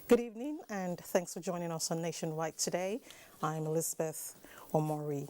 Good evening and thanks for joining us on Nationwide today. I'm Elizabeth Omori.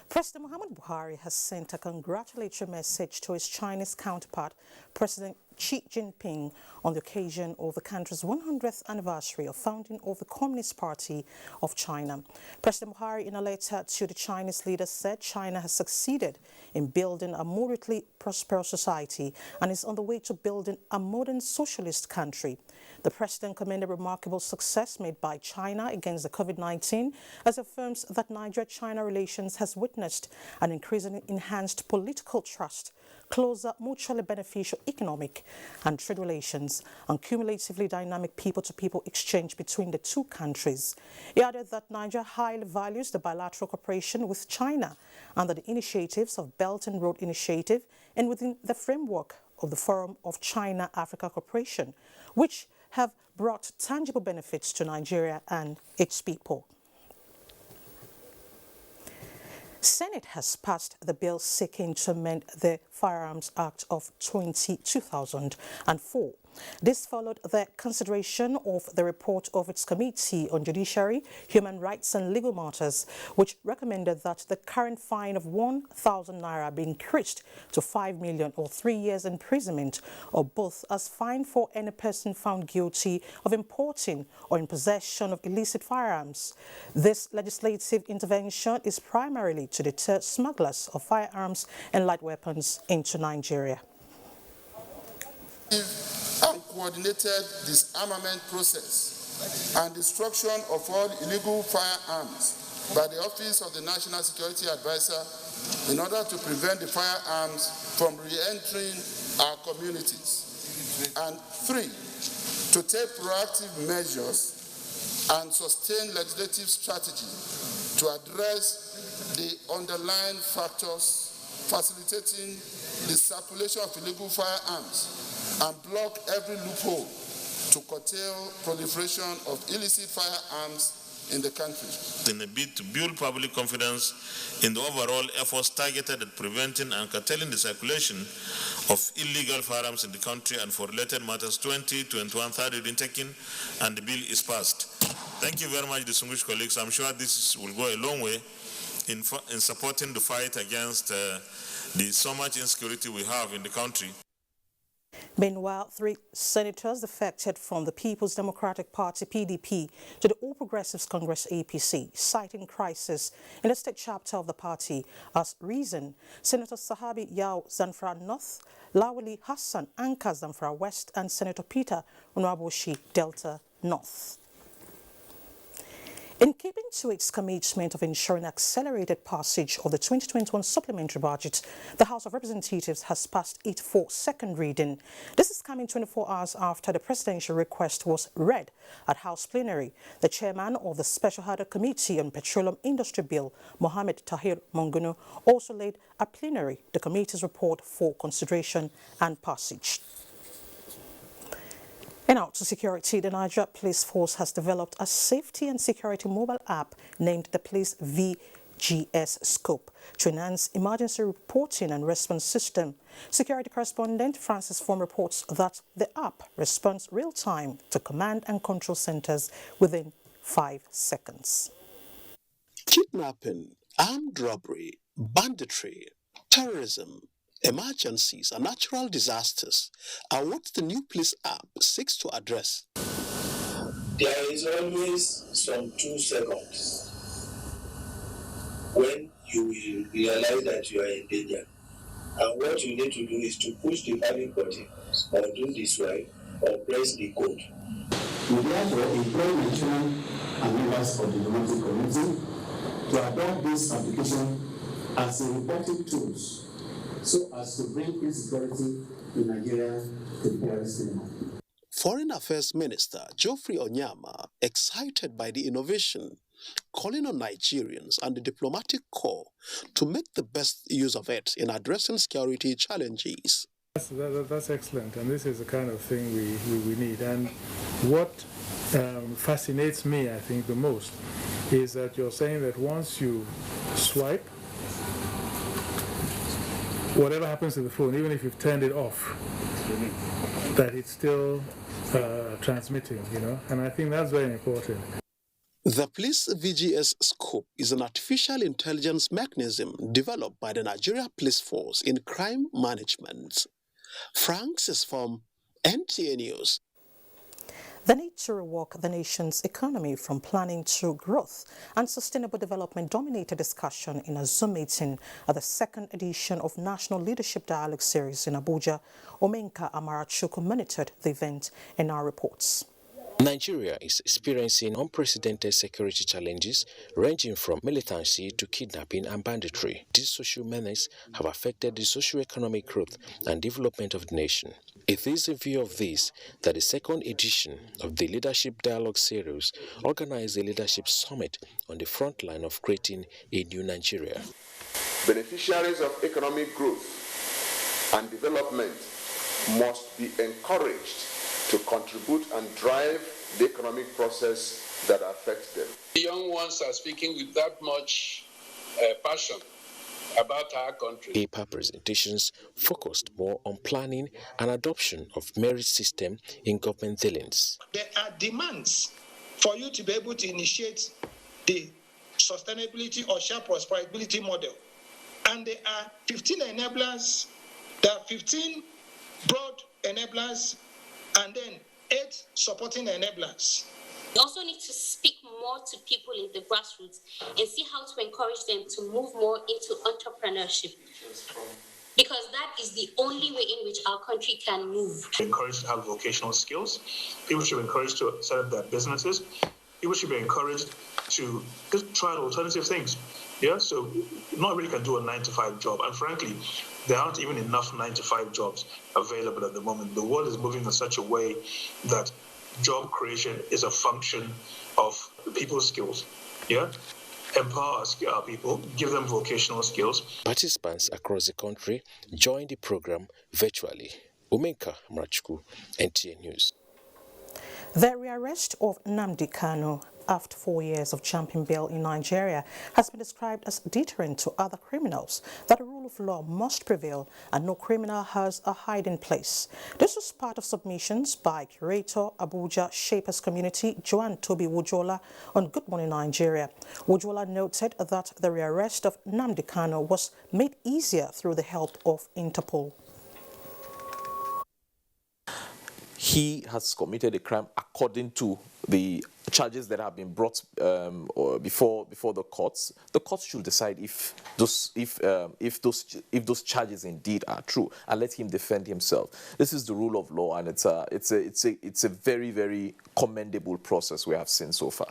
President Muhammad Buhari has sent a congratulatory message to his Chinese counterpart, President Xi Jinping, on the occasion of the country's 100th anniversary of founding of the Communist Party of China. President Buhari, in a letter to the Chinese leader, said China has succeeded in building a moderately prosperous society and is on the way to building a modern socialist country. The president commended remarkable success made by China against the COVID-19 as affirms that Nigeria-China relations has witnessed an increasingly enhanced political trust, closer, mutually beneficial economic and trade relations, and cumulatively dynamic people-to-people exchange between the two countries. He added that Nigeria highly values the bilateral cooperation with China under the initiatives of Belt and Road Initiative and within the framework of the Forum of China-Africa Cooperation, which have brought tangible benefits to Nigeria and its people. Senate has passed the bill seeking to amend the Firearms Act of 2004. This followed the consideration of the report of its Committee on Judiciary, Human Rights and Legal Matters, which recommended that the current fine of 1,000 naira be increased to 5 million or 3 years imprisonment, or both, as fine for any person found guilty of importing or in possession of illicit firearms. This legislative intervention is primarily to deter smugglers of firearms and light weapons into Nigeria. Coordinated disarmament process and destruction of all illegal firearms by the Office of the National Security Advisor in order to prevent the firearms from re-entering our communities. And 3, to take proactive measures and sustain legislative strategy to address the underlying factors facilitating the circulation of illegal firearms and block every loophole to curtail proliferation of illicit firearms in the country. In a bid to build public confidence in the overall efforts targeted at preventing and curtailing the circulation of illegal firearms in the country and for related matters, 2021 third reading taken and the bill is passed. Thank you very much, distinguished colleagues. I'm sure this will go a long way in supporting the fight against the so much insecurity we have in the country. Meanwhile, 3 senators defected from the People's Democratic Party, PDP, to the All Progressives Congress, APC, citing crisis in the state chapter of the party as reason. Senator Sahabi Yao Zamfara North, Lawali Hassan Anka Zamfara West, and Senator Peter Onwaboshi Delta North. In keeping to its commitment of ensuring accelerated passage of the 2021 supplementary budget, the House of Representatives has passed it for second reading. This is coming 24 hours after the presidential request was read at House plenary. The chairman of the Special Harder Committee on Petroleum Industry Bill, Mohammed Tahir Mongunu, also led at plenary the committee's report for consideration and passage. And out to security, the Nigeria Police Force has developed a safety and security mobile app named the Police VGS Scope to enhance emergency reporting and response system. Security correspondent Francis Form reports that the app responds real-time to command and control centers within 5 seconds. Kidnapping, armed robbery, banditry, terrorism, emergencies and natural disasters are what the new police app seeks to address. There is always some 2 seconds when you will realize that you are in danger. And what you need to do is to push the panic button or do this way or press the code. We therefore employ Nigerian and members of the diplomatic community to adopt this application as a reporting tools so as to bring insecurity in Nigeria to the terrorist minimum. Foreign Affairs Minister Geoffrey Onyama, excited by the innovation, calling on Nigerians and the diplomatic corps to make the best use of it in addressing security challenges. That's excellent, and this is the kind of thing we need. And what fascinates me, I think, the most is that you're saying that once you swipe, whatever happens to the phone, even if you've turned it off, that it still transmitting, and I think that's very important. The Police VGS Scope is an artificial intelligence mechanism developed by the Nigeria Police Force in crime management. Franks is from NTA News. The need to rework the nation's economy from planning to growth and sustainable development dominated discussion in a Zoom meeting at the second edition of National Leadership Dialogue Series in Abuja. Omenka Amarachuku monitored the event in our reports. Nigeria is experiencing unprecedented security challenges ranging from militancy to kidnapping and banditry. These social menaces have affected the socio-economic growth and development of the nation. It is in view of this that the second edition of the Leadership Dialogue Series organized a leadership summit on the front line of creating a new Nigeria. Beneficiaries of economic growth and development must be encouraged to contribute and drive the economic process that affects them. The young ones are speaking with that much passion about our country. Paper presentations focused more on planning and adoption of merit system in government dealings. There are demands for you to be able to initiate the sustainability or shared prosperity model. And there are 15 enablers, there are 15 broad enablers, and then 8 supporting enablers. We also need to speak more to people in the grassroots and see how to encourage them to move more into entrepreneurship. Because that is the only way in which our country can move. Encouraged to have vocational skills. People should be encouraged to set up their businesses. People should be encouraged to just try alternative things. Yeah, so not everybody can do a 9-to-5 job. And frankly, there aren't even enough 9-to-5 jobs available at the moment. The world is moving in such a way that job creation is a function of people's skills. Yeah, empower our people, give them vocational skills. Participants across the country joined the program virtually. Omenka Amarachuku, NTA News. The rearrest of Nnamdi Kanu after 4 years of jumping bail in Nigeria has been described as deterrent to other criminals, that the rule of law must prevail and no criminal has a hiding place. This was part of submissions by curator Abuja Shapers Community Joan Toby Wujola on Good Morning Nigeria. Wujola noted that the rearrest of Nnamdi Kanu was made easier through the help of Interpol. He has committed a crime according to the charges that have been brought before the courts. The courts should decide if those charges indeed are true, and let him defend himself. This is the rule of law, and it's a very, very commendable process we have seen so far.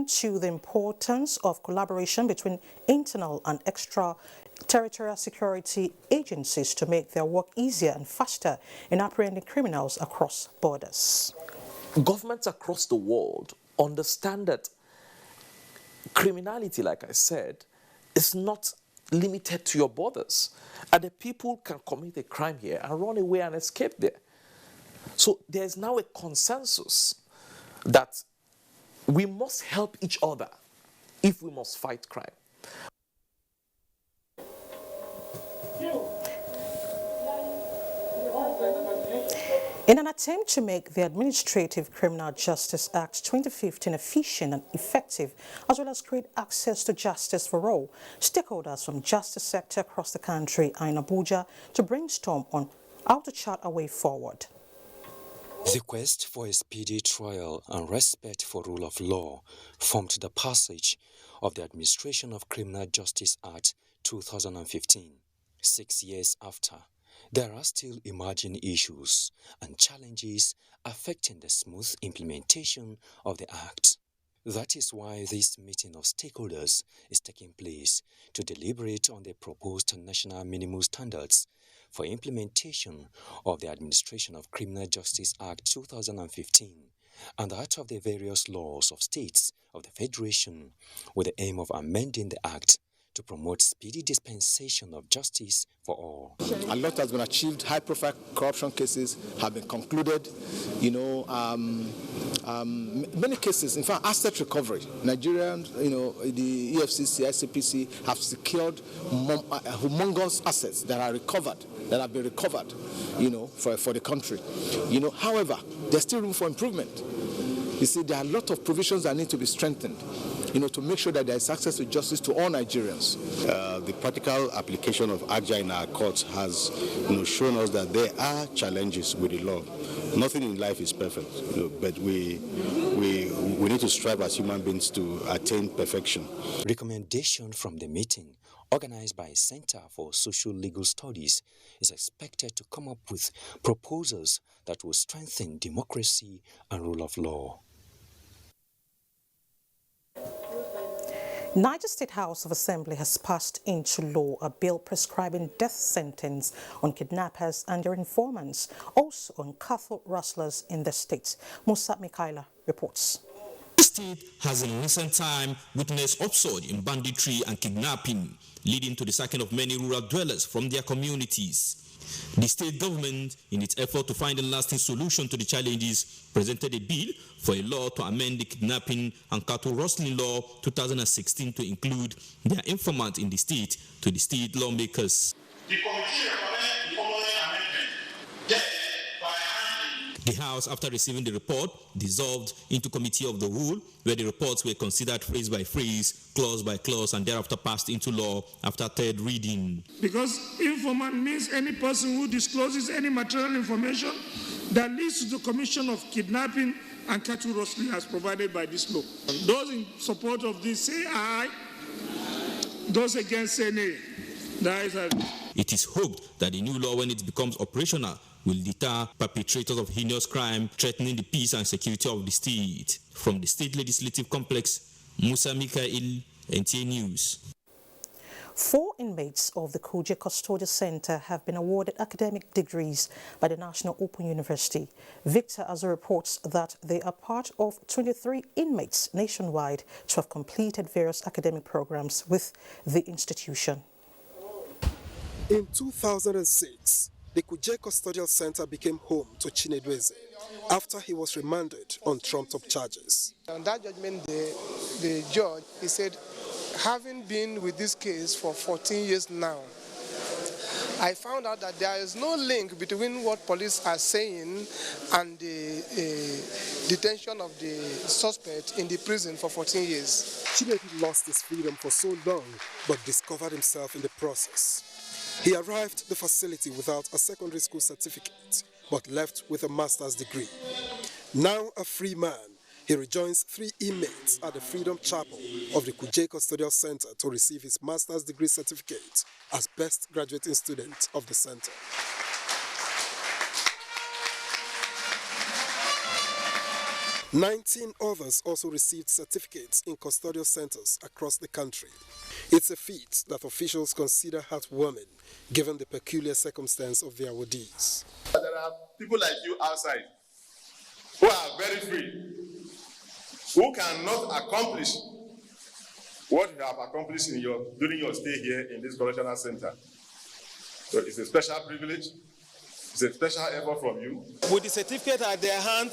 To the importance of collaboration between internal and extra-territorial security agencies to make their work easier and faster in apprehending criminals across borders. Governments across the world understand that criminality, like I said, is not limited to your borders. And the people can commit a crime here and run away and escape there. So there's now a consensus that we must help each other if we must fight crime. In an attempt to make the Administrative Criminal Justice Act 2015 efficient and effective, as well as create access to justice for all, stakeholders from justice sector across the country are in Abuja to brainstorm on how to chart a way forward. The quest for a speedy trial and respect for rule of law formed the passage of the Administration of Criminal Justice Act 2015. 6 years after, there are still emerging issues and challenges affecting the smooth implementation of the Act. That is why this meeting of stakeholders is taking place to deliberate on the proposed national minimum standards for implementation of the Administration of Criminal Justice Act 2015 and that of the various laws of states of the Federation with the aim of amending the Act to promote speedy dispensation of justice for all. A lot has been achieved. High-profile corruption cases have been concluded. Many cases, in fact, asset recovery. Nigerians, the EFCC, ICPC have secured humongous assets that are recovered, that have been recovered, for the country. However, there's still room for improvement. You see, there are a lot of provisions that need to be strengthened, to make sure that there is access to justice to all Nigerians. The practical application of AJA in our courts has, shown us that there are challenges with the law. Nothing in life is perfect, but we need to strive as human beings to attain perfection. Recommendation from the meeting, organized by Center for Social Legal Studies, is expected to come up with proposals that will strengthen democracy and rule of law. Niger State House of Assembly has passed into law a bill prescribing death sentence on kidnappers and their informants, also on cattle rustlers in the state. Musa Mikaila reports. The state has in recent time witnessed upsurge in banditry and kidnapping, leading to the sacking of many rural dwellers from their communities. The state government, in its effort to find a lasting solution to the challenges, presented a bill for a law to amend the Kidnapping and Cattle Rustling Law 2016 to include their informant in the state to the state lawmakers. The committee recommends the following amendment. The House, after receiving the report, dissolved into Committee of the Whole, where the reports were considered phrase by phrase, clause by clause, and thereafter passed into law after third reading. Because informant means any person who discloses any material information that leads to the commission of kidnapping and cattle rustling as provided by this law. Those in support of this say aye, those against say nay. It is hoped that the new law, when it becomes operational, will deter perpetrators of heinous crime threatening the peace and security of the state. From the State Legislative Complex, Musa Mikail, NTA News. 4 inmates of the Kuje Custodial Center have been awarded academic degrees by the National Open University. Victor Azur reports that they are part of 23 inmates nationwide to have completed various academic programs with the institution. In 2006, the Kuje Custodial Center became home to Chinedweze after he was remanded on trumped-up charges. On that judgment day, the judge, he said, having been with this case for 14 years now, I found out that there is no link between what police are saying and the detention of the suspect in the prison for 14 years. Chinedu lost his freedom for so long, but discovered himself in the process. He arrived at the facility without a secondary school certificate, but left with a master's degree. Now a free man, he rejoins 3 inmates at the Freedom Chapel of the Kuje Custodial Center to receive his master's degree certificate as best graduating student of the center. "19 others also received certificates in custodial centers across the country. It's a feat that officials consider heartwarming, given the peculiar circumstance of their awardees. There are people like you outside who are very free, who cannot accomplish what you have accomplished during your stay here in this correctional center. So it's a special privilege. It's a special effort from you. With the certificate at their hand,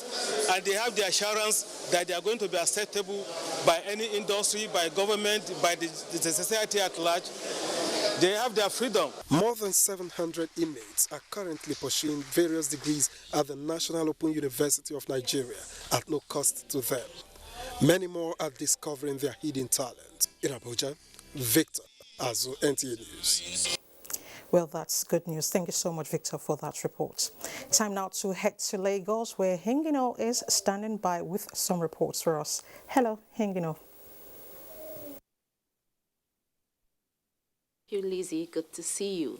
and they have the assurance that they are going to be acceptable by any industry, by government, by the society at large, they have their freedom. More than 700 inmates are currently pursuing various degrees at the National Open University of Nigeria at no cost to them. Many more are discovering their hidden talent. In Abuja, Victor Azu, NTA News. Well, that's good news. Thank you so much, Victor, for that report. Time now to head to Lagos, where Hengino is standing by with some reports for us. Hello, Hengino. Thank you, Lizzie. Good to see you.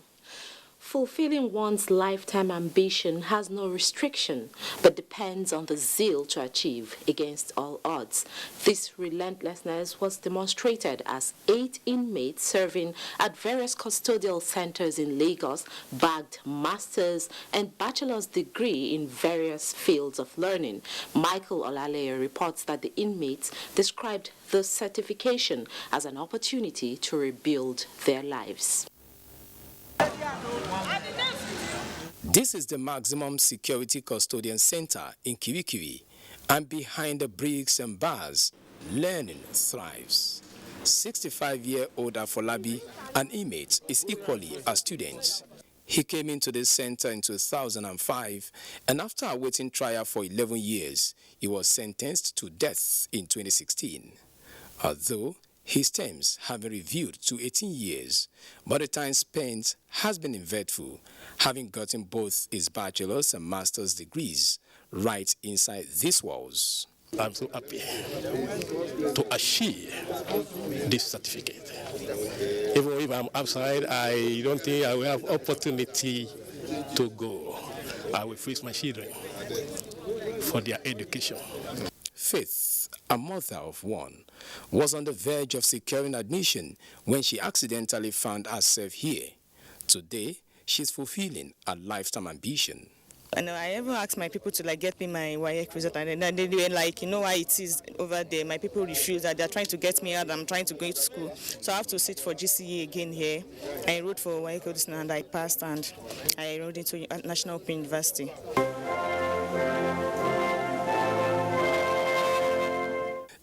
Fulfilling one's lifetime ambition has no restriction, but depends on the zeal to achieve against all odds. This relentlessness was demonstrated as 8 inmates serving at various custodial centers in Lagos bagged master's and bachelor's degree in various fields of learning. Michael Olaleye reports that the inmates described the certification as an opportunity to rebuild their lives. This is the Maximum Security Custodian Center in Kiwikiri, and behind the bricks and bars, learning thrives. 65-year-old Afolabi, an inmate, is equally a student. He came into the center in 2005, and after awaiting trial for 11 years, he was sentenced to death in 2016. Although his terms have been reviewed to 18 years, but the time spent has been eventful, having gotten both his bachelor's and master's degrees right inside these walls. I'm so happy to achieve this certificate. Even if I'm outside, I don't think I will have opportunity to go. I will face my children for their education. Faith, a mother of one, was on the verge of securing admission when she accidentally found herself here. Today, she's fulfilling a lifetime ambition. And I ever asked my people to get me my WAEC result, and then they were like, you know why it is over there. My people refuse that. They're trying to get me out. I'm trying to go to school, so I have to sit for GCE again here. I enrolled for WAEC and I passed, and I enrolled into National Open University.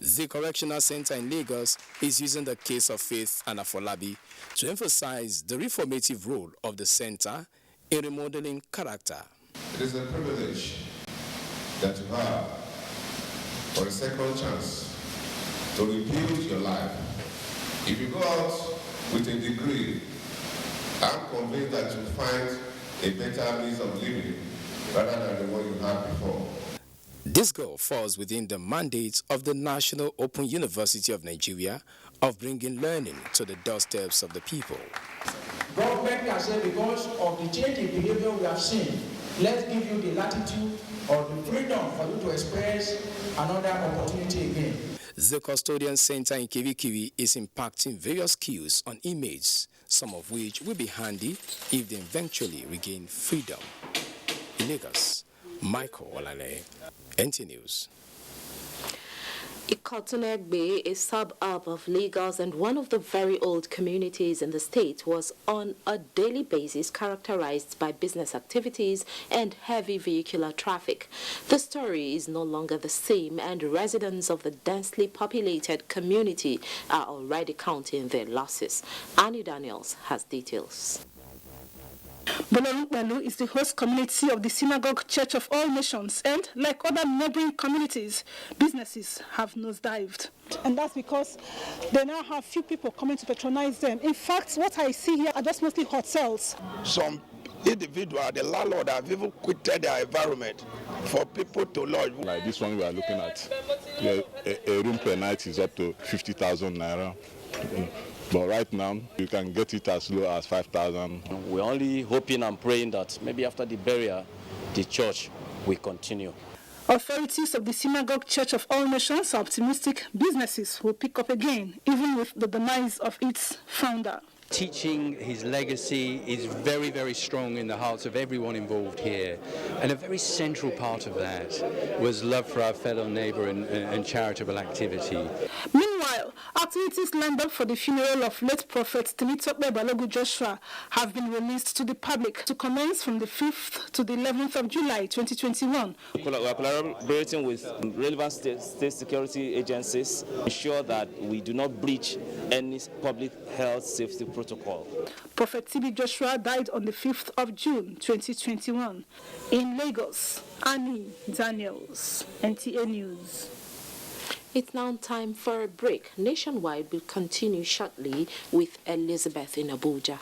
The Correctional Center in Lagos is using the case of Faith and Afolabi to emphasize the reformative role of the center in remodeling character. It is a privilege that you have for a second chance to rebuild your life. If you go out with a degree, I'm convinced that you'll find a better means of living rather than the one you had before. This goal falls within the mandate of the National Open University of Nigeria of bringing learning to the doorsteps of the people. Government can say because of the change in behavior we have seen, let's give you the latitude or the freedom for you to express another opportunity again. The Custodian Center in Kiwikiri is impacting various skills on inmates, some of which will be handy if they eventually regain freedom. In Lagos, Michael Olaleye, NT News. Ikotunegbe, a suburb of Lagos and one of the very old communities in the state, was on a daily basis characterized by business activities and heavy vehicular traffic. The story is no longer the same, and residents of the densely populated community are already counting their losses. Annie Daniels has details. Bolorunpelu is the host community of the Synagogue Church of All Nations, and like other neighboring communities, businesses have nosedived. And that's because they now have few people coming to patronize them. In fact, what I see here are just mostly hotels. Some individuals, the landlord, have even quitted their environment for people to lodge. Like this one we are looking at, a room per night is up to 50,000 naira. But right now, you can get it as low as 5,000. We're only hoping and praying that maybe after the burial, the church will continue. Authorities of the Synagogue Church of All Nations are optimistic businesses will pick up again, even with the demise of its founder. Teaching his legacy is very, very strong in the hearts of everyone involved here. And a very central part of that was love for our fellow neighbor and charitable activity. Meanwhile, activities lined up for the funeral of late Prophet Temitope Balogun Joshua have been released to the public to commence from the 5th to the 11th of July 2021. We are collaborating with relevant state security agencies to ensure that we do not breach any public health safety protocol. Prophet TB Joshua died on the 5th of June 2021. In Lagos, Annie Daniels, NTA News. It's now time for a break. Nationwide will continue shortly with Elizabeth in Abuja.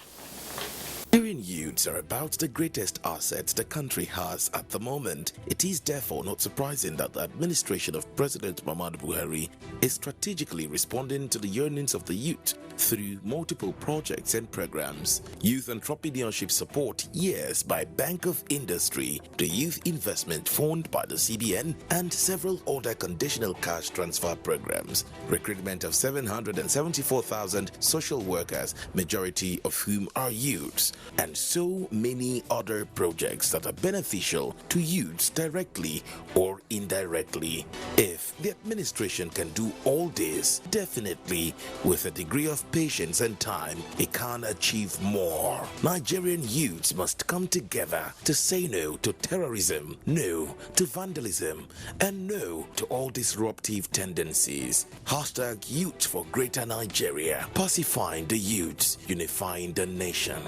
The Nigerian youths are about the greatest assets the country has at the moment. It is therefore not surprising that the administration of President Muhammadu Buhari is strategically responding to the yearnings of the youth through multiple projects and programs. Youth Entrepreneurship Support Years by Bank of Industry, the Youth Investment Fund by the CBN, and several other conditional cash transfer programs. Recruitment of 774,000 social workers, majority of whom are youths, and so many other projects that are beneficial to youths directly or indirectly. If the administration can do all this, definitely with a degree of patience and time, it can achieve more. Nigerian youths must come together to say no to terrorism, no to vandalism, and no to all disruptive tendencies. Hashtag Youth for Greater Nigeria. Pacifying the youths, unifying the nation.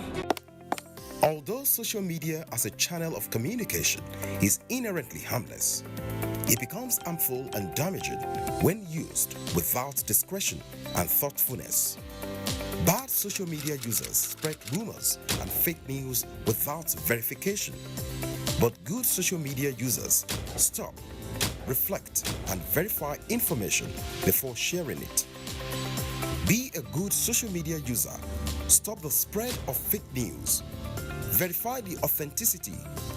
Although social media as a channel of communication is inherently harmless, it becomes harmful and damaging when used without discretion and thoughtfulness. Bad social media users spread rumors and fake news without verification. But good social media users stop, reflect, and verify information before sharing it. Be a good social media user. Stop the spread of fake news. Verify the authenticity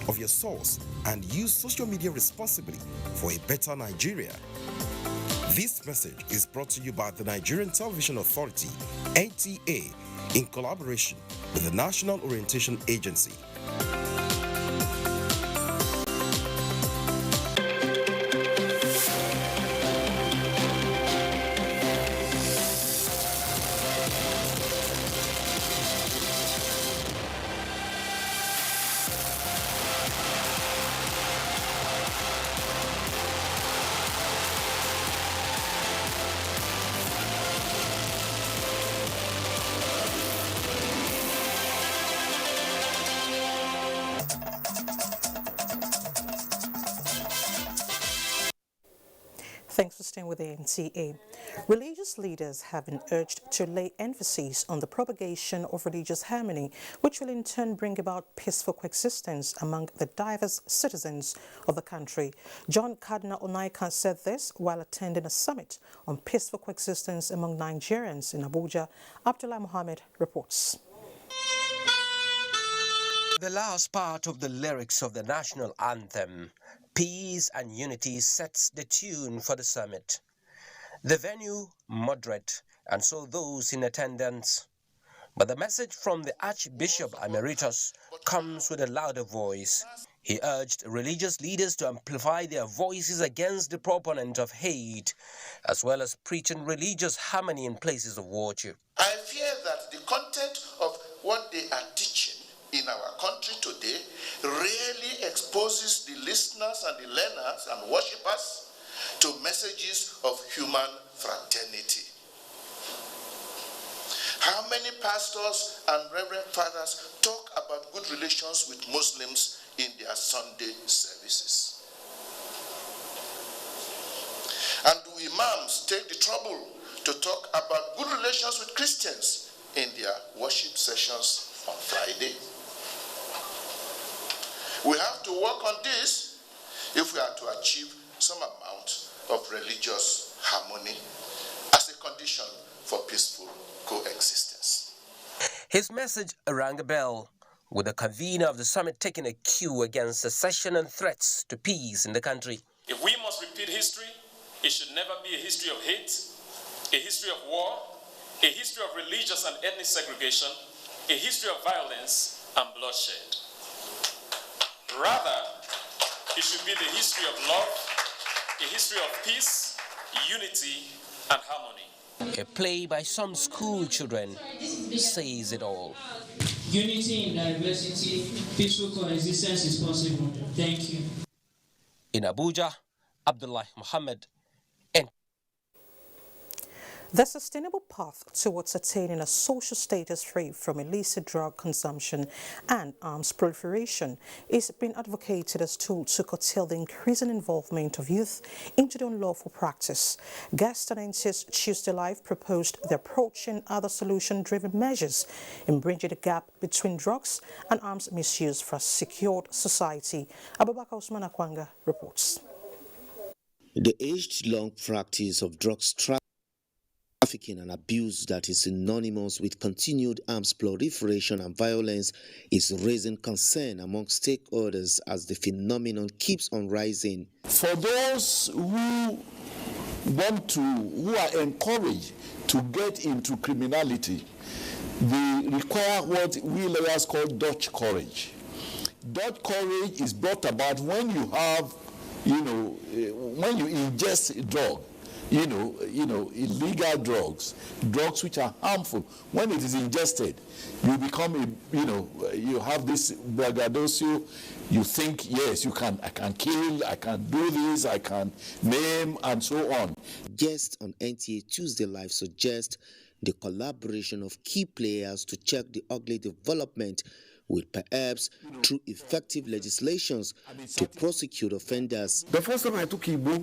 of your source and use social media responsibly for a better Nigeria. This message is brought to you by the Nigerian Television Authority, NTA, in collaboration with the National Orientation Agency. Thanks for staying with the NTA. Religious leaders have been urged to lay emphasis on the propagation of religious harmony, which will in turn bring about peaceful coexistence among the diverse citizens of the country. John Cardinal Onaikan said this while attending a summit on peaceful coexistence among Nigerians in Abuja. Abdullah Mohammed reports. The last part of the lyrics of the national anthem, Peace and Unity, sets the tune for the summit. The venue moderate, and so those in attendance. But the message from the Archbishop Emeritus comes with a louder voice. He urged religious leaders to amplify their voices against the proponent of hate, as well as preaching religious harmony in places of worship. I fear that the content of what they are teaching in our country today really exposes the listeners and the learners and worshippers to messages of human fraternity. How many pastors and reverend fathers talk about good relations with Muslims in their Sunday services? And do imams take the trouble to talk about good relations with Christians in their worship sessions on Friday? We have to work on this if we are to achieve some amount of religious harmony as a condition for peaceful coexistence. His message rang a bell, with the convener of the summit taking a cue against secession and threats to peace in the country. If we must repeat history, it should never be a history of hate, a history of war, a history of religious and ethnic segregation, a history of violence and bloodshed. Rather, it should be the history of love, a history of peace, unity, and harmony. A play by some school children says it all. Unity in diversity, peaceful coexistence is possible. Thank you. In Abuja, Abdullah Mohammed. The sustainable path towards attaining a social status free from illicit drug consumption and arms proliferation is being advocated as a tool to curtail the increasing involvement of youth into the unlawful practice. Guest on NC's Tuesday Live proposed the approach and other solution-driven measures in bridging the gap between drugs and arms misuse for a secured society. Abubakar Usman Akwanga reports. The age-long practice of drugs trafficking and abuse that is synonymous with continued arms proliferation and violence is raising concern among stakeholders as the phenomenon keeps on rising. For those who are encouraged to get into criminality, they require what we lawyers call Dutch courage. Dutch courage is brought about when you have, when you ingest drug, illegal drugs which are harmful. When it is ingested, you become you have this braggadocio. You think, yes, I can kill, I can do this, I can maim, and so on. Guests on NTA Tuesday Live suggest the collaboration of key players to check the ugly development, with perhaps through effective legislations to prosecute offenders. The first time I took Igbo,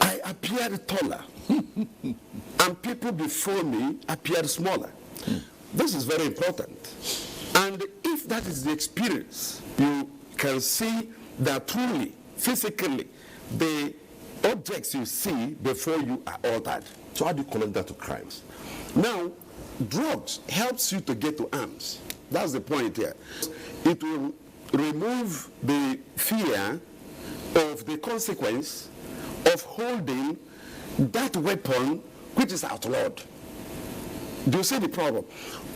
I appeared taller, and people before me appeared smaller. This is very important. And if that is the experience, you can see that truly, physically, the objects you see before you are altered. So how do you connect that to crimes? Now, drugs helps you to get to arms. That's the point here. It will remove the fear of the consequence of holding that weapon which is outlawed. Do you see the problem?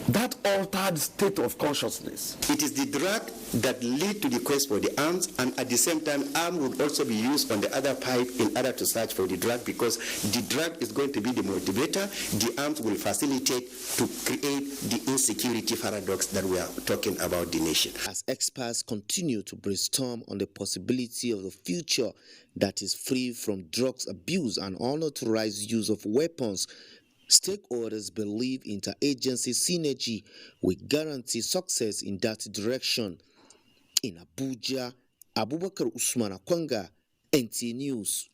That altered state of consciousness. It is the drug that lead to the quest for the arms, and at the same time, arm would also be used on the other pipe in order to search for the drug, because the drug is going to be the motivator. The arms will facilitate to create the insecurity paradox that we are talking about the nation. As experts continue to brainstorm on the possibility of the future that is free from drugs abuse and unauthorized use of weapons, stakeholders believe interagency synergy will guarantee success in that direction. In Abuja, Abubakar Usman Akwanga, NT News.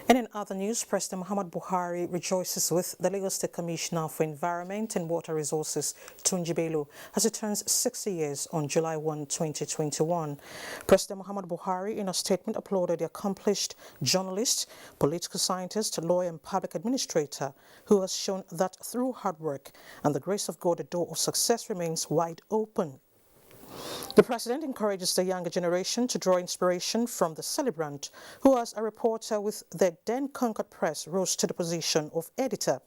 And in other news, President Muhammad Buhari rejoices with the Lagos State Commissioner for Environment and Water Resources, Tunji Bello, as he turns 60 years on July 1, 2021. President Muhammad Buhari, in a statement, applauded the accomplished journalist, political scientist, lawyer, and public administrator who has shown that through hard work and the grace of God, the door of success remains wide open. The president encourages the younger generation to draw inspiration from the celebrant, who, as a reporter with the then Concord Press, rose to the position of editor.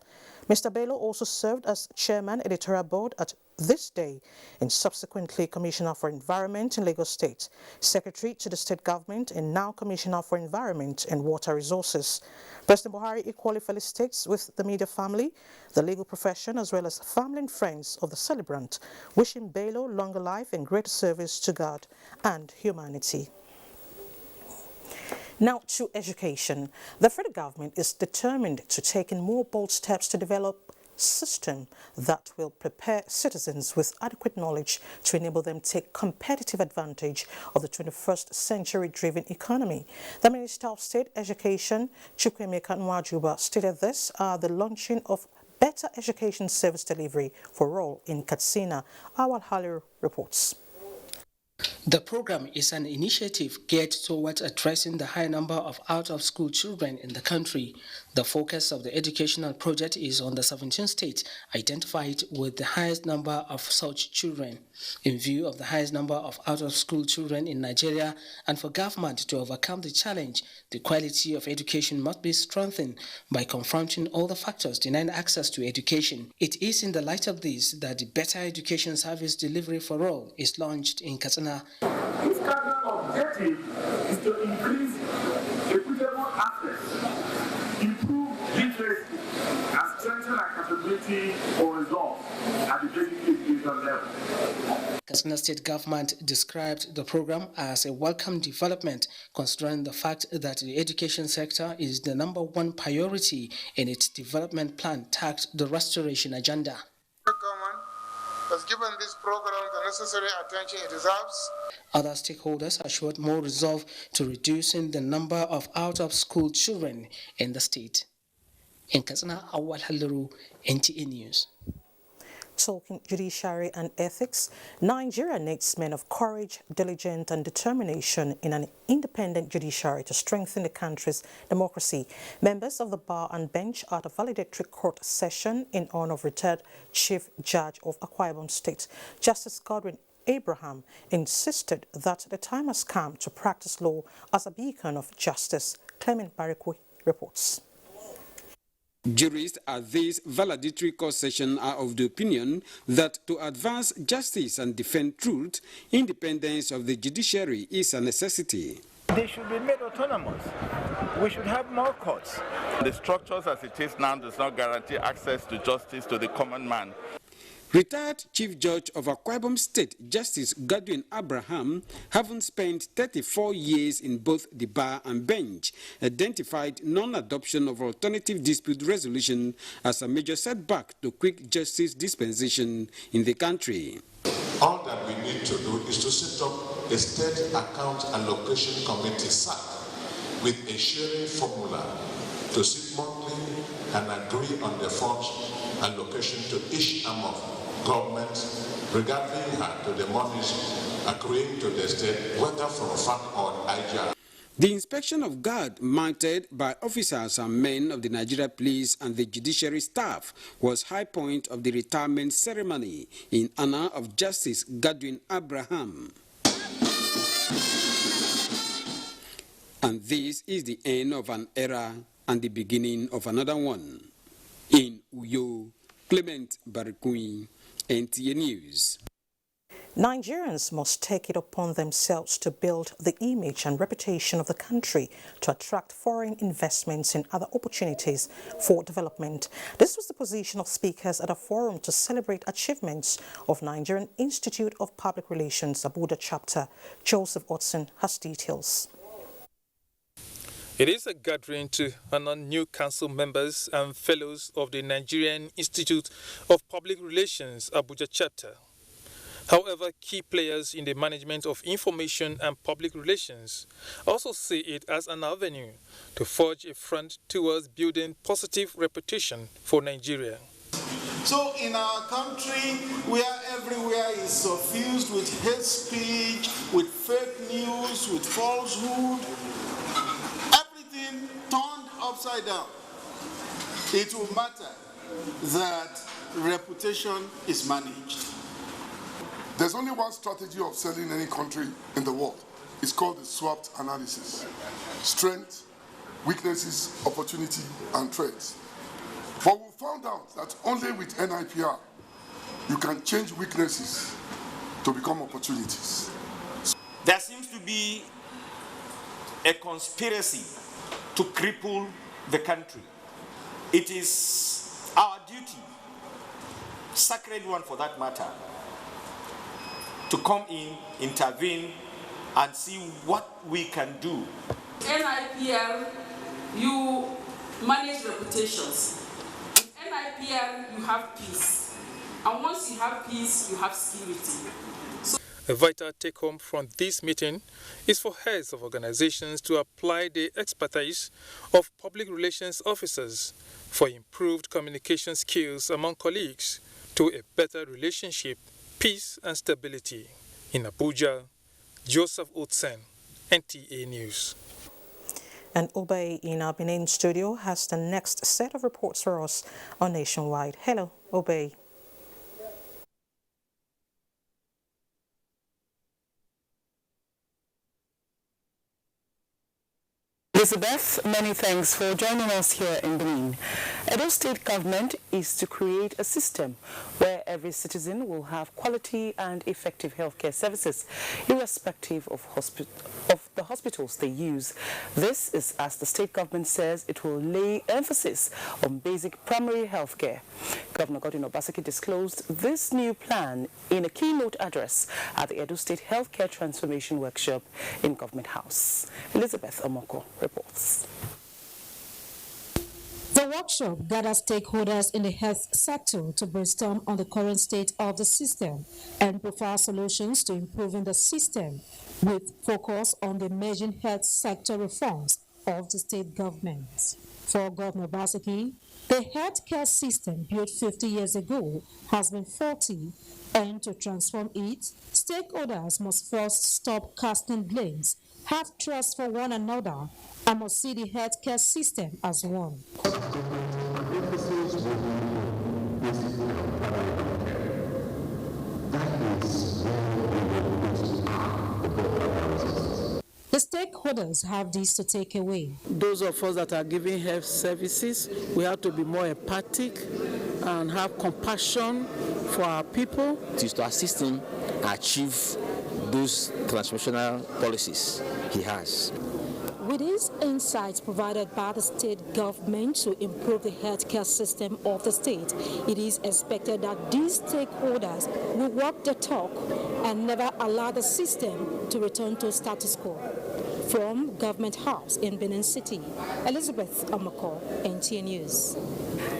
Mr. Bello also served as chairman editorial board at This Day and subsequently Commissioner for Environment in Lagos State, Secretary to the State Government, and now Commissioner for Environment and Water Resources. President Buhari equally felicitates with the media family, the legal profession, as well as family and friends of the celebrant, wishing Bello longer life and greater service to God and humanity. Now to education. The federal government is determined to take in more bold steps to develop a system that will prepare citizens with adequate knowledge to enable them to take competitive advantage of the 21st century-driven economy. The Minister of State Education, Chukwuemeka Nwajuba, stated this at the launching of Better Education Service Delivery for All in Katsina. Awal Halir reports. The program is an initiative geared towards addressing the high number of out-of-school children in the country. The focus of the educational project is on the 17 states identified with the highest number of such children. In view of the highest number of out-of-school children in Nigeria, and for government to overcome the challenge, the quality of education must be strengthened by confronting all the factors denying access to education. It is in the light of this that the Better Education Service Delivery for All is launched in Katsina. Its cardinal objective is to increase equitable access, improve literacy, and strengthen our capability for results at the basic education level. Katsina State government described the program as a welcome development, considering the fact that the education sector is the #1 priority in its development plan tagged the restoration agenda. The government has given this program the necessary attention it deserves. Other stakeholders assured more resolve to reducing the number of out-of-school children in the state. In Katsina, Awal Halaru, NTA News. Talking judiciary and ethics, Nigeria needs men of courage, diligence and determination in an independent judiciary to strengthen the country's democracy. Members of the bar and bench at a valedictory court session in honor of retired Chief Judge of Akwa Ibom State, Justice Godwin Abraham, insisted that the time has come to practice law as a beacon of justice. Clement Barikwe reports. Jurists at this valedictory court session are of the opinion that to advance justice and defend truth, independence of the judiciary is a necessity. They should be made autonomous. We should have more courts. The structures as it is now does not guarantee access to justice to the common man. Retired Chief Judge of Akwa Ibom State, Justice Godwin Abraham, having spent 34 years in both the bar and bench, identified non-adoption of alternative dispute resolution as a major setback to quick justice dispensation in the country. All that we need to do is to set up a state account allocation committee SAC with a sharing formula to sit monthly and agree on the funds allocation to each arm of government regarding to the monies accruing to the state, whether from FAC or IJR. The inspection of guard mounted by officers and men of the Nigeria Police and the judiciary staff was high point of the retirement ceremony in honor of Justice Godwin Abraham. And this is the end of an era and the beginning of another one. In Uyo, Clement Barikwe, NTA News. Nigerians must take it upon themselves to build the image and reputation of the country to attract foreign investments and other opportunities for development. This was the position of speakers at a forum to celebrate achievements of Nigerian Institute of Public Relations, Abuja chapter. Joseph Otson has details. It is a gathering to honor new council members and fellows of the Nigerian Institute of Public Relations, Abuja chapter. However, key players in the management of information and public relations also see it as an avenue to forge a front towards building positive reputation for Nigeria. So in our country, where everywhere is suffused with hate speech, with fake news, with falsehood, turned upside down, it will matter that reputation is managed. There's only one strategy of selling any country in the world. It's called the SWOT analysis. Strength, weaknesses, opportunity, and threats. But we found out that only with NIPR, you can change weaknesses to become opportunities. There seems to be a conspiracy to cripple the country. It is our duty, sacred one for that matter, to come in, intervene, and see what we can do. NIPR, you manage reputations. With NIPR, you have peace. And once you have peace, you have security. A vital take-home from this meeting is for heads of organizations to apply the expertise of public relations officers for improved communication skills among colleagues to a better relationship, peace and stability. In Abuja, Joseph Otsen, NTA News. And Obey in our Benin studio has the next set of reports for us on Nationwide. Hello, Obey. Elizabeth, many thanks for joining us here in Benin. Edo State government is to create a system where every citizen will have quality and effective healthcare services, irrespective of the hospitals they use. This is as the state government says it will lay emphasis on basic primary healthcare. Governor Godwin Obaseki disclosed this new plan in a keynote address at the Edo State Healthcare Transformation Workshop in Government House. Elizabeth Omoko reports. The workshop gathers stakeholders in the health sector to brainstorm on the current state of the system and profile solutions to improving the system, with focus on the emerging health sector reforms of the state government. For Governor Obaseki, the healthcare system built 50 years ago has been faulty, and to transform it, stakeholders must first stop casting blames, have trust for one another, and must see the healthcare system as one. The stakeholders have this to take away. Those of us that are giving health services, we have to be more empathic and have compassion for our people. It is to assist him achieve those transformational policies he has. With these insights provided by the state government to improve the healthcare system of the state, it is expected that these stakeholders will walk the talk and never allow the system to return to status quo. From Government House in Benin City, Elizabeth Omoko, NTA News.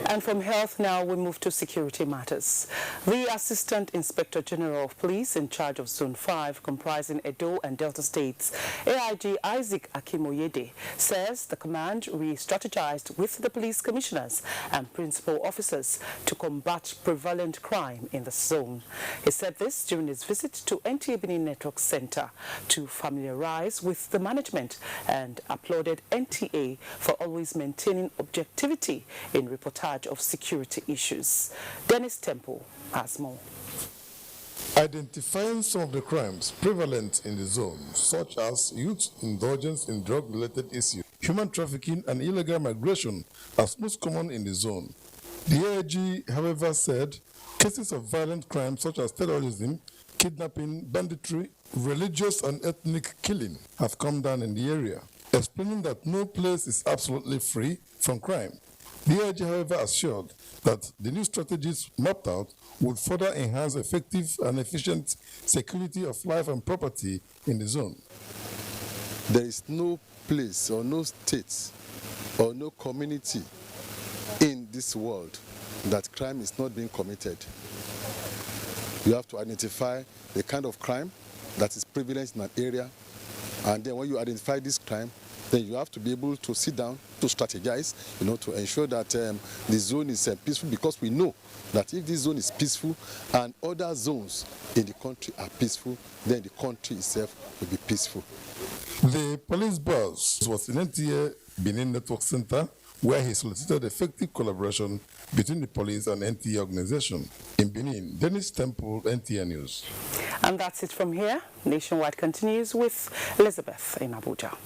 And from health now we move to security matters. The Assistant Inspector General of Police in charge of Zone 5, comprising Edo and Delta States, AIG Isaac Akimoyede, says the command re-strategized with the police commissioners and principal officers to combat prevalent crime in the zone. He said this during his visit to NTA Benin Network Center to familiarize with the management and applauded NTA for always maintaining objectivity in reportage of security issues. Dennis Temple has more. Identifying some of the crimes prevalent in the zone, such as youth indulgence in drug-related issues, human trafficking and illegal migration, as most common in the zone. The AIG, however, said cases of violent crimes such as terrorism, kidnapping, banditry, religious and ethnic killing have come down in the area, explaining that no place is absolutely free from crime. The AIG, however, assured that the new strategies mapped out would further enhance effective and efficient security of life and property in the zone. There is no place or no state or no community in this world that crime is not being committed. You have to identify the kind of crime that is prevalent in an area, and then when you identify this crime, then you have to be able to sit down to strategize, to ensure that the zone is peaceful, because we know that if this zone is peaceful and other zones in the country are peaceful, then the country itself will be peaceful. The police boss was in NTA Benin Network Center, where he solicited effective collaboration between the police and NTA organization. In Benin, Dennis Temple, NTA News. And that's it from here. Nationwide continues with Elizabeth in Abuja.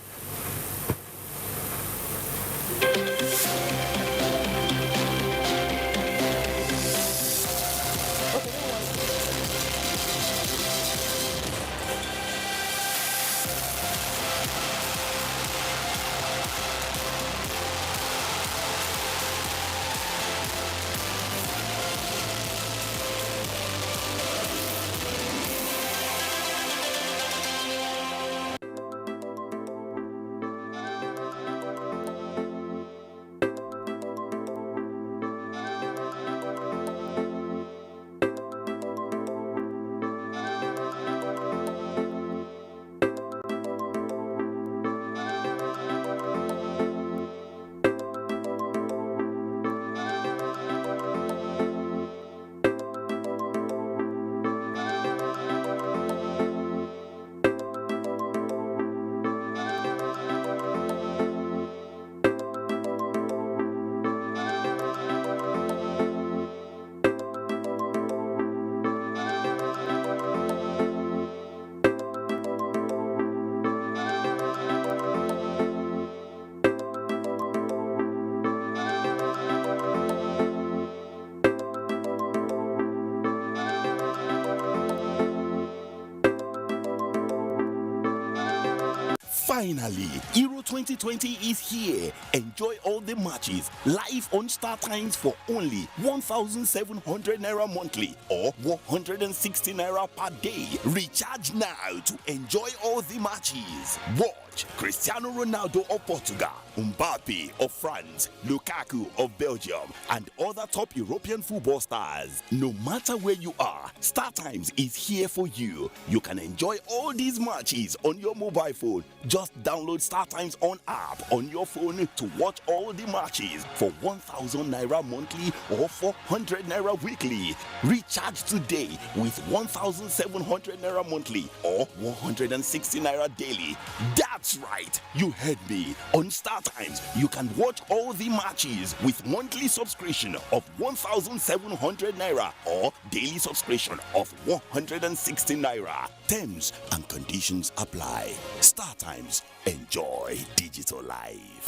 Finally, Euro 2020 is here. Enjoy all the matches live on Star Times for only 1,700 naira monthly or 160 naira per day. Recharge now to enjoy all the matches. Watch Cristiano Ronaldo of Portugal, Mbappe of France, Lukaku of Belgium, and other top European football stars. No matter where you are, Star Times is here for you. You can enjoy all these matches on your mobile phone. Just download Star Times on app on your phone to watch all the matches for 1,000 naira monthly or 400 naira weekly. Recharge today with 1,700 naira monthly or 160 naira daily. That's right, you heard me. On Star Times, you can watch all the matches with monthly subscription of 1,700 naira or daily subscription of 160 naira. Terms and conditions apply. Star Times, enjoy digital life.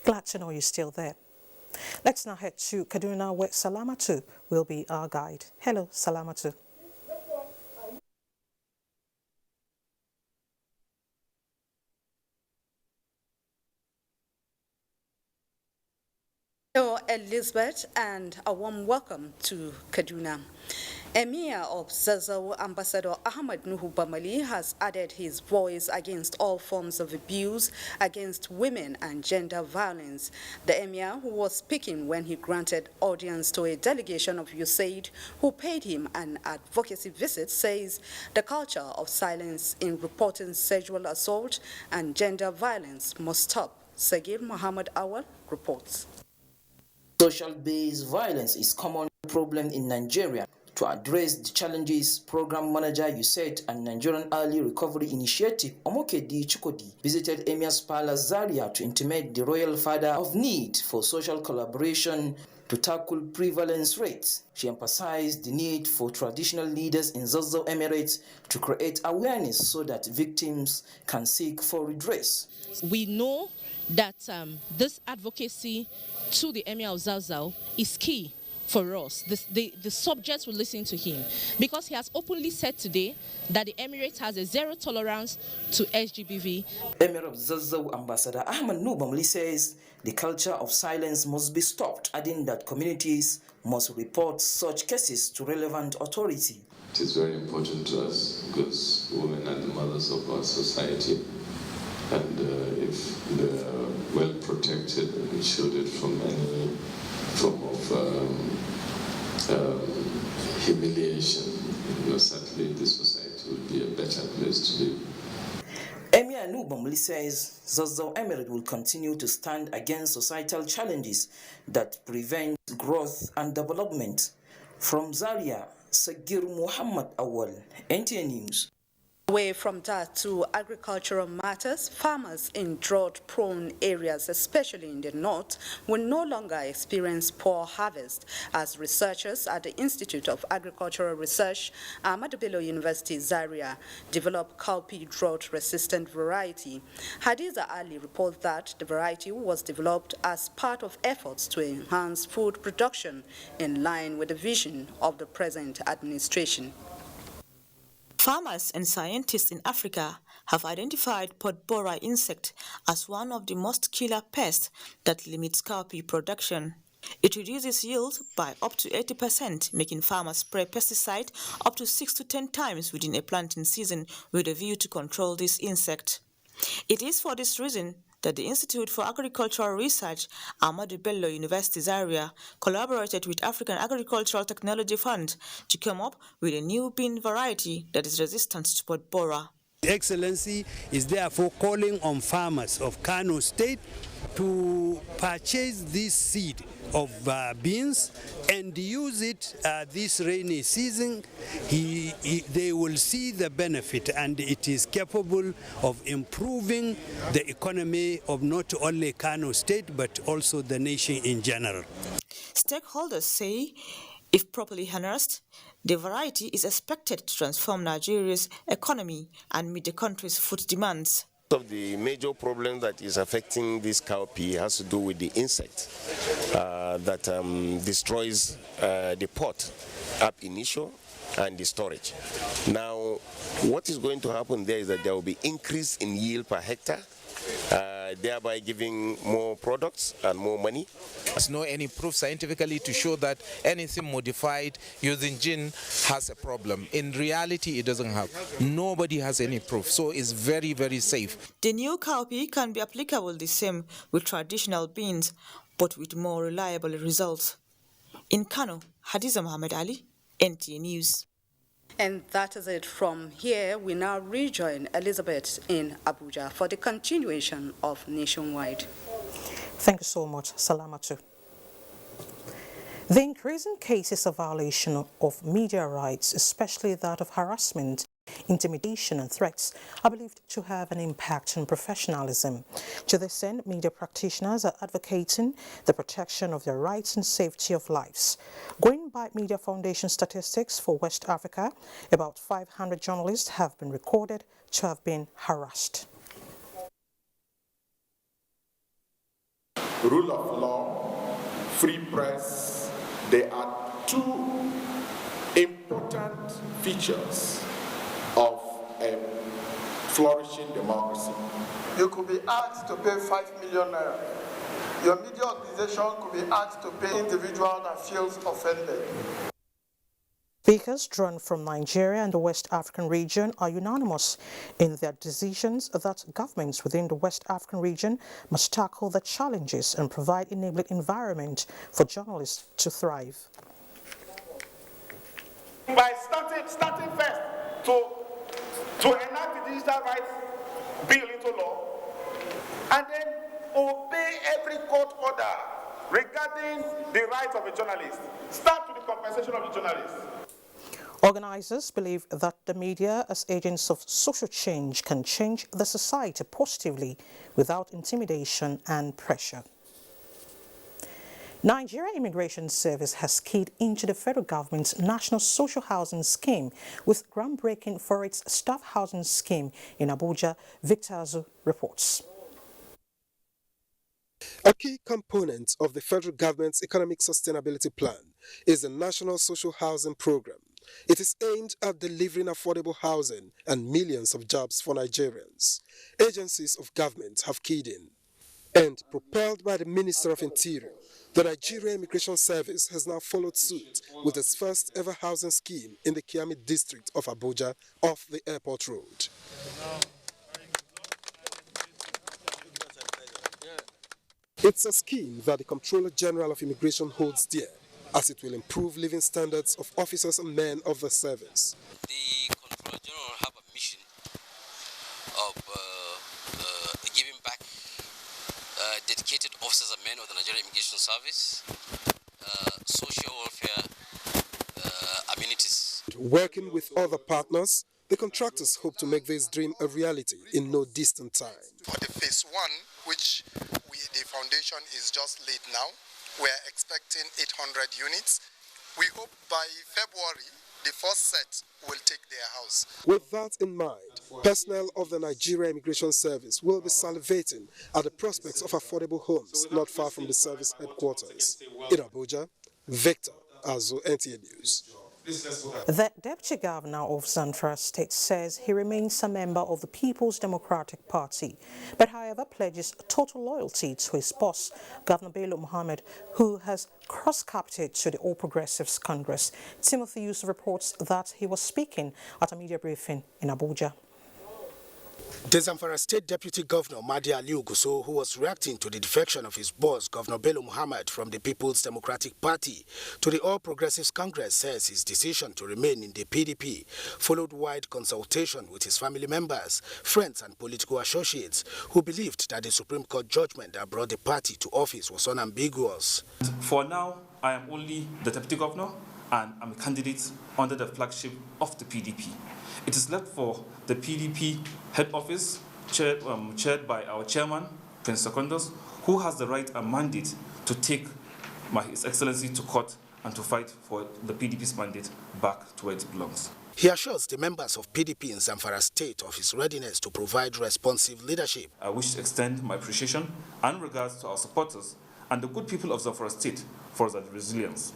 Glad to know you're still there. Let's now head to Kaduna, where Salamatu will be our guide. Hello, Salamatu. Hello, Elizabeth, and a warm welcome to Kaduna. Emir of Zazzau, Ambassador Ahmad Nuhu Bamali, has added his voice against all forms of abuse against women and gender violence. The Emir, who was speaking when he granted audience to a delegation of USAID who paid him an advocacy visit, says the culture of silence in reporting sexual assault and gender violence must stop. Sagir Muhammad Awal reports. Social-based violence is a common problem in Nigeria. To address the challenges, Program Manager USAID and Nigerian Early Recovery Initiative Omokedi Chukodi visited Emir's Palace Zaria to intimate the royal father of need for social collaboration to tackle prevalence rates. She emphasized the need for traditional leaders in Zazzau Emirates to create awareness so that victims can seek for redress. We know that this advocacy to the Emir of Zazzau is key for us. The subjects will listen to him because he has openly said today that the Emirates has a zero tolerance to SGBV. Emir of Zazzau Ambassador Ahmad Nubamli says the culture of silence must be stopped, adding that communities must report such cases to relevant authority. It is very important to us because women are the mothers of our society, and if they are well protected and shielded from any form of humiliation, certainly the society will be a better place to live. Emir Nubamli says Zazzau Emirate will continue to stand against societal challenges that prevent growth and development. From Zaria, Sagir Muhammad Awal, NTN News. Away from that to agricultural matters, farmers in drought-prone areas, especially in the north, will no longer experience poor harvest as researchers at the Institute of Agricultural Research, Ahmadu Bello University, Zaria, develop cowpea drought-resistant variety. Hadiza Ali reports that the variety was developed as part of efforts to enhance food production in line with the vision of the present administration. Farmers and scientists in Africa have identified pod borer insect as one of the most killer pests that limits cowpea production. It reduces yield by up to 80%, making farmers spray pesticide up to 6 to 10 times within a planting season with a view to control this insect. It is for this reason that the Institute for Agricultural Research, Ahmadu Bello University Zaria, collaborated with African Agricultural Technology Fund to come up with a new bean variety that is resistant to pod borer. Excellency is therefore calling on farmers of Kano State to purchase this seed of beans and use it this rainy season. They will see the benefit, and it is capable of improving the economy of not only Kano State but also the nation in general. Stakeholders say if properly harnessed, the variety is expected to transform Nigeria's economy and meet the country's food demands. One of the major problems that is affecting this cowpea has to do with the insect that destroys the pod ab initio and the storage. Now, what is going to happen there is that there will be increase in yield per hectare, thereby giving more products and more money. There's no any proof scientifically to show that anything modified using gene has a problem. In reality, it doesn't have. Nobody has any proof, so it's very, very safe. The new cowpea can be applicable the same with traditional beans, but with more reliable results. In Kano, Hadiza Muhammad Ali, NTA News. And that is it from here. We now rejoin Elizabeth in Abuja for the continuation of Nationwide. Thank you so much, Salamatu. The increasing cases of violation of media rights, especially that of harassment, intimidation and threats, are believed to have an impact on professionalism. To this end, media practitioners are advocating the protection of their rights and safety of lives. Going by Media Foundation statistics for West Africa, about 500 journalists have been recorded to have been harassed. Rule of law, free press, they are two important features of a flourishing democracy. You could be asked to pay 5 million naira. Your media organization could be asked to pay individual that feels offended. Speakers drawn from Nigeria and the West African region are unanimous in their decisions that governments within the West African region must tackle the challenges and provide enabling environment for journalists to thrive. By starting first to enact the digital rights bill into law, and then obey every court order regarding the rights of a journalist. Start with the compensation of the journalist. Organizers believe that the media as agents of social change can change the society positively without intimidation and pressure. Nigeria Immigration Service has keyed into the federal government's National Social Housing Scheme with groundbreaking for its staff housing scheme in Abuja. Victor Azu reports. A key component of the federal government's economic sustainability plan is the National Social Housing Program. It is aimed at delivering affordable housing and millions of jobs for Nigerians. Agencies of government have keyed in. And propelled by the Minister of Interior, the Nigeria Immigration Service has now followed suit with its first ever housing scheme in the Kiami district of Abuja off the airport road. It's a scheme that the Comptroller General of Immigration holds dear, as it will improve living standards of officers and men of the service. The Comptroller General have a mission of giving back dedicated officers and men of the Nigerian Immigration Service, social welfare amenities. Working with other partners, the contractors hope to make this dream a reality in no distant time. For the phase one, which the foundation is just laid now, we're expecting 800 units. We hope by February, the first set will take their house. With that in mind, personnel of the Nigeria Immigration Service will be salivating at the prospects of affordable homes not far from the service headquarters. In Abuja, Victor Azu, NTA News. The Deputy Governor of Zamfara State says he remains a member of the People's Democratic Party, but however pledges total loyalty to his boss, Governor Bello Muhammad, who has cross-carpeted to the All Progressives Congress. Timothy Yusuf reports that he was speaking at a media briefing in Abuja. The Zamfara State Deputy Governor Madi Aliu Guso, who was reacting to the defection of his boss, Governor Bello Muhammad, from the People's Democratic Party to the All Progressives Congress, says his decision to remain in the PDP followed wide consultation with his family members, friends and political associates who believed that the Supreme Court judgment that brought the party to office was unambiguous. For now, I am only the Deputy Governor and I'm a candidate under the flagship of the PDP. It is left for the PDP head office, chaired by our chairman, Prince Secondus, who has the right and mandate to take His Excellency to court and to fight for the PDP's mandate back to where it belongs. He assures the members of PDP in Zamfara State of his readiness to provide responsive leadership. I wish to extend my appreciation and regards to our supporters and the good people of Zamfara State for their resilience,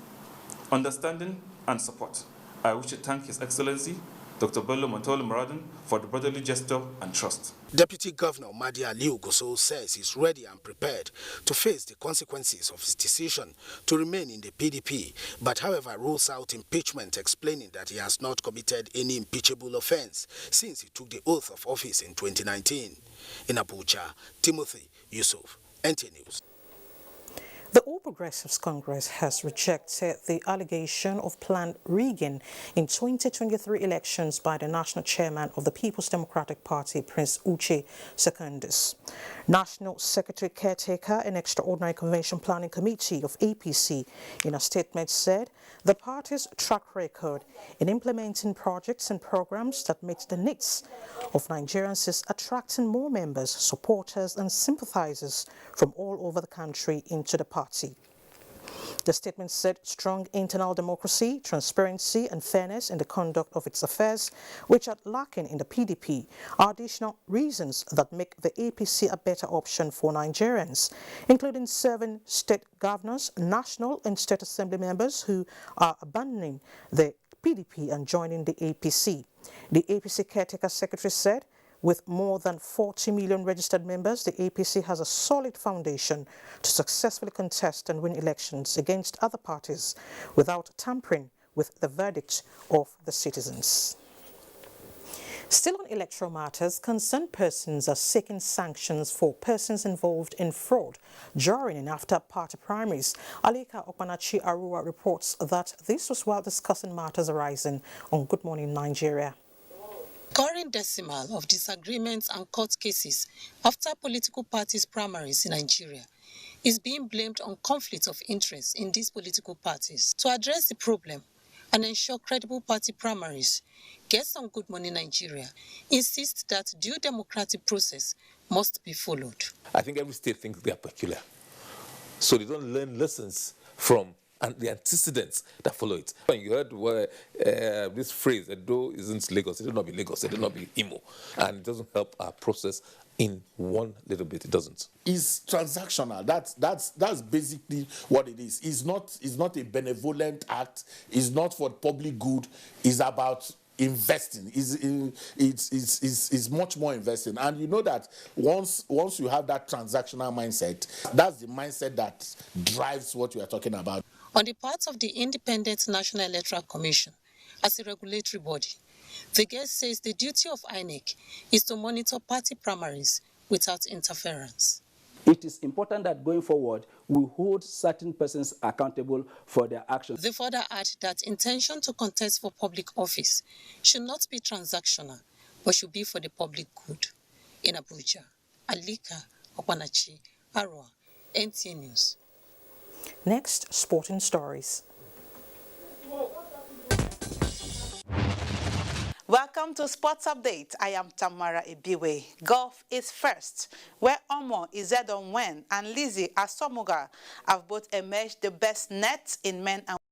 understanding and support. I wish to thank His Excellency, Dr. Bello Montolo Muradun, for the brotherly gesture and trust. Deputy Governor Madi Aliu Goso says he's ready and prepared to face the consequences of his decision to remain in the PDP, but however rules out impeachment, explaining that he has not committed any impeachable offense since he took the oath of office in 2019. In Abuja, Timothy Yusuf, NT News. The All Progressives Congress has rejected the allegation of planned rigging in 2023 elections by the national chairman of the People's Democratic Party, Prince Uche Secondus. National Secretary Caretaker and Extraordinary Convention Planning Committee of APC, in a statement, said the party's track record in implementing projects and programs that meet the needs of Nigerians is attracting more members, supporters and sympathizers from all over the country into the party. The statement said strong internal democracy, transparency and fairness in the conduct of its affairs, which are lacking in the PDP, are additional reasons that make the APC a better option for Nigerians, including serving state governors, national and state assembly members who are abandoning the PDP and joining the APC. The APC Caretaker Secretary said, with more than 40 million registered members, the APC has a solid foundation to successfully contest and win elections against other parties without tampering with the verdict of the citizens. Still on electoral matters, concerned persons are seeking sanctions for persons involved in fraud during and after party primaries. Alika Okpanachi Arua reports that this was while discussing matters arising on Good Morning Nigeria. Current decimal of disagreements and court cases after political parties' primaries in Nigeria is being blamed on conflict of interest in these political parties. To address the problem and ensure credible party primaries, guests on Good Morning Nigeria insist that due democratic process must be followed. I think every state thinks they are peculiar, so they don't learn lessons from and the antecedents that follow it. When you heard this phrase, Edo isn't Lagos, it did not be Lagos, it did not be Imo, and it doesn't help our process in one little bit. It doesn't. It's transactional. That's basically what it is. It's not a benevolent act. It's not for public good. It's about investing. It's much more investing. And you know that once you have that transactional mindset, that's the mindset that drives what you are talking about. On the part of the Independent National Electoral Commission, as a regulatory body, the guest says the duty of INEC is to monitor party primaries without interference. It is important that going forward, we hold certain persons accountable for their actions. They further add that intention to contest for public office should not be transactional, but should be for the public good. In Abuja, Alika Okpanachi Arua, NT News. Next, sporting stories. Welcome to Sports Update. I am Tamara Ibiwe. Golf is first, where Omo Izedonwen and Lizzie Asomuga have both emerged the best nets in men and